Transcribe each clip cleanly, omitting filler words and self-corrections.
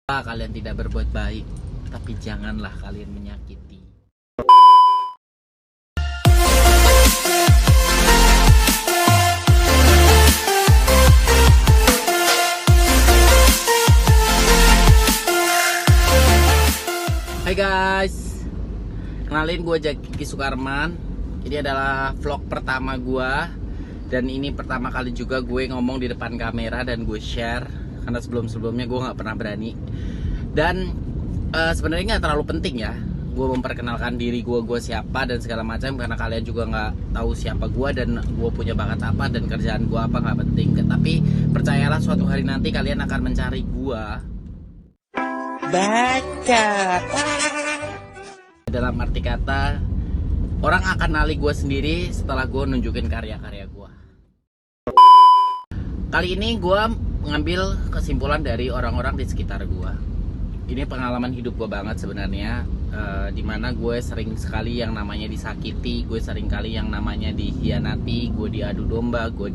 Kalian tidak berbuat baik, tapi janganlah kalian menyakiti. Hai guys, kenalin gue Jaki Sukarman. Ini adalah vlog pertama gue, dan ini pertama kali juga gue ngomong di depan kamera dan gue share, karena sebelum-sebelumnya gue nggak pernah berani. Dan sebenarnya nggak terlalu penting ya gue memperkenalkan diri gue siapa dan segala macam, karena kalian juga nggak tahu siapa gue dan gue punya bakat apa dan kerjaan gue apa, nggak penting. Tapi percayalah, suatu hari nanti kalian akan mencari gue. Baca dalam arti kata, orang akan kenali gue sendiri setelah gue nunjukin karya-karya gue. Kali ini gue mengambil kesimpulan dari orang-orang di sekitar gue. Ini pengalaman hidup gue banget sebenarnya, dimana gue sering sekali yang namanya disakiti, gue sering kali yang namanya dikhianati, gue diadu domba, gue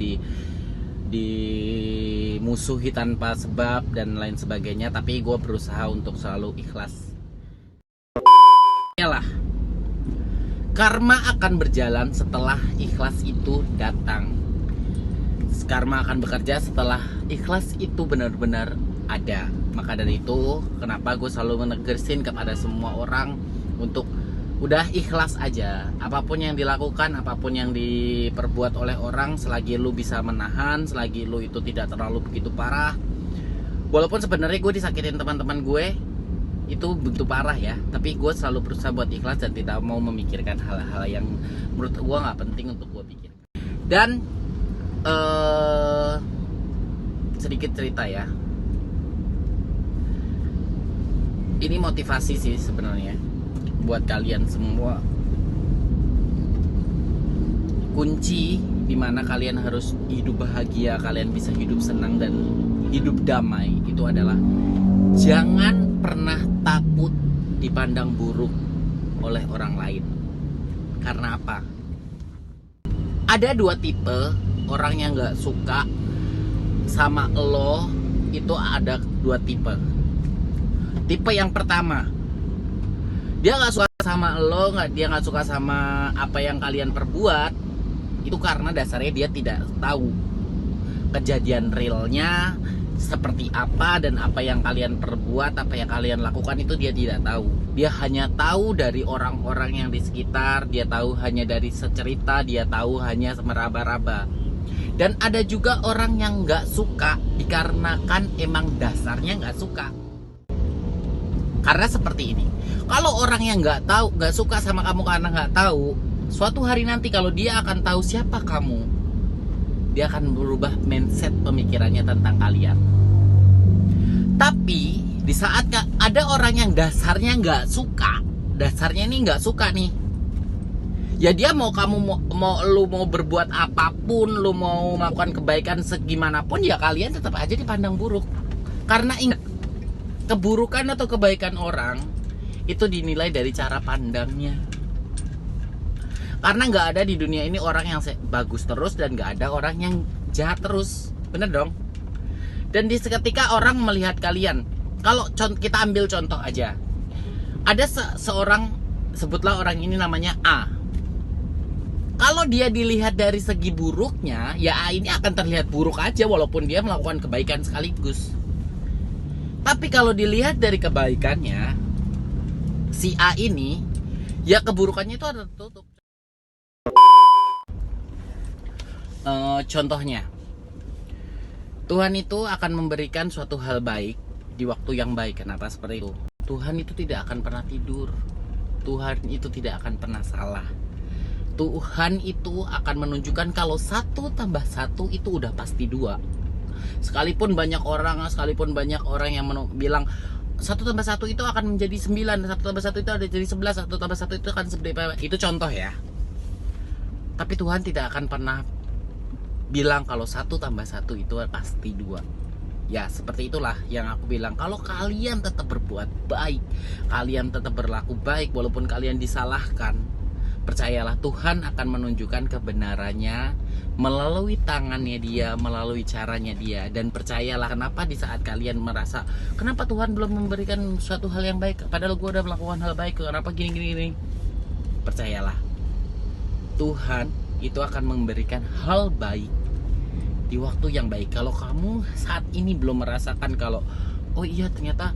dimusuhi tanpa sebab dan lain sebagainya. Tapi gue berusaha untuk selalu ikhlas. Yalah, karma akan berjalan setelah ikhlas itu datang. Karma akan bekerja setelah ikhlas itu benar-benar ada. Maka dari itu, kenapa gue selalu menegesin kepada semua orang untuk udah ikhlas aja. Apapun yang dilakukan, apapun yang diperbuat oleh orang, selagi lu bisa menahan, selagi lu itu tidak terlalu begitu parah. Walaupun sebenarnya gue disakitin teman-teman gue itu begitu parah ya, tapi gue selalu berusaha buat ikhlas dan tidak mau memikirkan hal-hal yang menurut gue nggak penting untuk gue pikir. Dan sedikit cerita ya, ini motivasi sih sebenarnya buat kalian semua. Kunci dimana kalian harus hidup bahagia, kalian bisa hidup senang dan hidup damai, itu adalah jangan pernah takut dipandang buruk oleh orang lain. Karena apa? Ada dua tipe orang yang gak suka sama lo, itu ada dua tipe. Tipe yang pertama, dia gak suka sama lo, dia gak suka sama apa yang kalian perbuat. Itu karena dasarnya dia tidak tahu kejadian realnya seperti apa, dan apa yang kalian perbuat, apa yang kalian lakukan itu dia tidak tahu. Dia hanya tahu dari orang-orang yang di sekitar, dia tahu hanya dari secerita, dia tahu hanya meraba-raba. Dan ada juga orang yang gak suka dikarenakan emang dasarnya gak suka. Karena seperti ini, kalau orang yang gak tahu, gak suka sama kamu karena gak tahu, suatu hari nanti kalau dia akan tahu siapa kamu, dia akan berubah mindset pemikirannya tentang kalian. Tapi di saat ada orang yang dasarnya nggak suka, dasarnya ini nggak suka nih, ya dia mau kamu lu mau berbuat apapun, lu mau melakukan kebaikan segimanapun, ya kalian tetap aja dipandang buruk. Karena ingat, keburukan atau kebaikan orang itu dinilai dari cara pandangnya. Karena nggak ada di dunia ini orang yang bagus terus dan nggak ada orang yang jahat terus, bener dong? Dan di seketika orang melihat kalian, kalau kita ambil contoh aja, ada seorang, sebutlah orang ini namanya A. Kalau dia dilihat dari segi buruknya, ya A ini akan terlihat buruk aja walaupun dia melakukan kebaikan sekaligus. Tapi kalau dilihat dari kebaikannya, si A ini, ya keburukannya itu ada tertutup. Contohnya, Tuhan itu akan memberikan suatu hal baik di waktu yang baik. Kenapa seperti itu? Tuhan itu tidak akan pernah tidur. Tuhan itu tidak akan pernah salah. Tuhan itu akan menunjukkan kalau 1 tambah 1 itu udah pasti 2. Sekalipun banyak orang yang bilang 1 tambah 1 itu akan menjadi 9, 1 tambah 1 itu ada jadi 11, 1 tambah 1 itu akan seperti itu, contoh ya. Tapi Tuhan tidak akan pernah bilang kalau 1 tambah 1 itu pasti 2. Ya seperti itulah yang aku bilang. Kalau kalian tetap berbuat baik, kalian tetap berlaku baik walaupun kalian disalahkan, Percayalah, Tuhan akan menunjukkan kebenarannya melalui tangannya Dia, melalui caranya Dia. Dan percayalah, kenapa di saat kalian merasa kenapa Tuhan belum memberikan suatu hal yang baik, padahal gue udah melakukan hal baik, kenapa gini. Percayalah, Tuhan itu akan memberikan hal baik di waktu yang baik. Kalau kamu saat ini belum merasakan kalau oh iya ternyata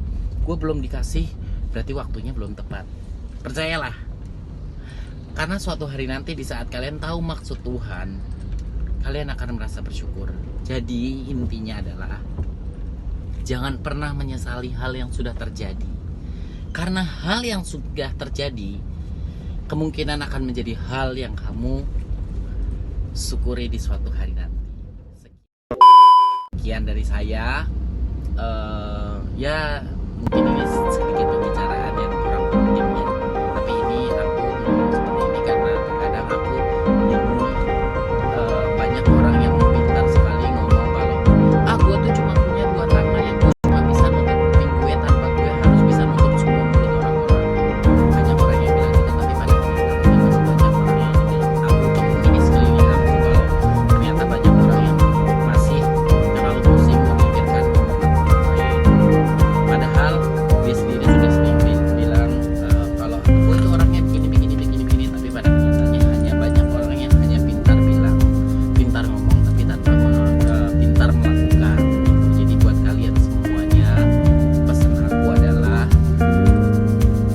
gue belum dikasih, berarti waktunya belum tepat. Percayalah, karena suatu hari nanti di saat kalian tahu maksud Tuhan, kalian akan merasa bersyukur. Jadi intinya adalah jangan pernah menyesali hal yang sudah terjadi, karena hal yang sudah terjadi kemungkinan akan menjadi hal yang kamu syukuri di suatu hari nanti. Sekian dari saya. Ya mungkin ini sedikit pembicaraan yang kurang penting ya, tapi ini aku ngomong seperti ini karena kadang aku bingung. Banyak orang yang pintar sekali ngomong kalau gue tuh cuma punya 2 tangan yang gue cuma bisa nutup kuping gue tanpa gue harus bisa nutup semua mulut orang-orang. Banyak orang yang bilang gitu, tapi pada kenyataannya masih banyak orang yang bilang, aku ketemu di sekeliling aku kalau ternyata banyak orang yang masih terlalu pusing memikirkan omongan orang lain. Padahal dia sendiri sudah sering bilang kalau aku itu orangnya begini, tapi pada kenyataannya hanya banyak orang yang hanya pintar bilang, pintar ngomong, tapi tanpa pintar melakukan. Jadi buat kalian semuanya, pesan aku adalah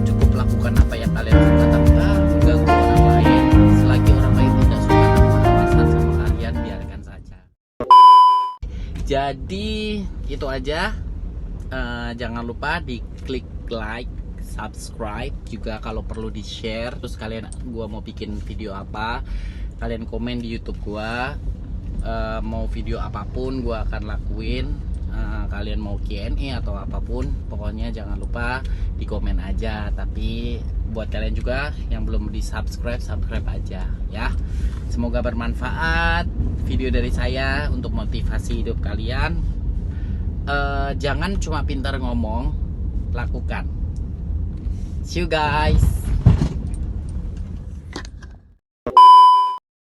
cukup lakukan apa yang kalian suka tanpa mengganggu orang lain. Selagi orang lain tidak suka tanpa alasan sama kalian, biarkan saja. Jadi itu aja. Jangan lupa di klik like, subscribe, juga kalau perlu di share. Terus kalian, gua mau bikin video apa, kalian komen di YouTube gua. Mau video apapun gua akan lakuin. Kalian mau Q&A atau apapun, pokoknya jangan lupa di komen aja. Tapi buat kalian juga yang belum di subscribe aja ya. Semoga bermanfaat video dari saya untuk motivasi hidup kalian. Jangan cuma pintar ngomong, lakukan. See you guys.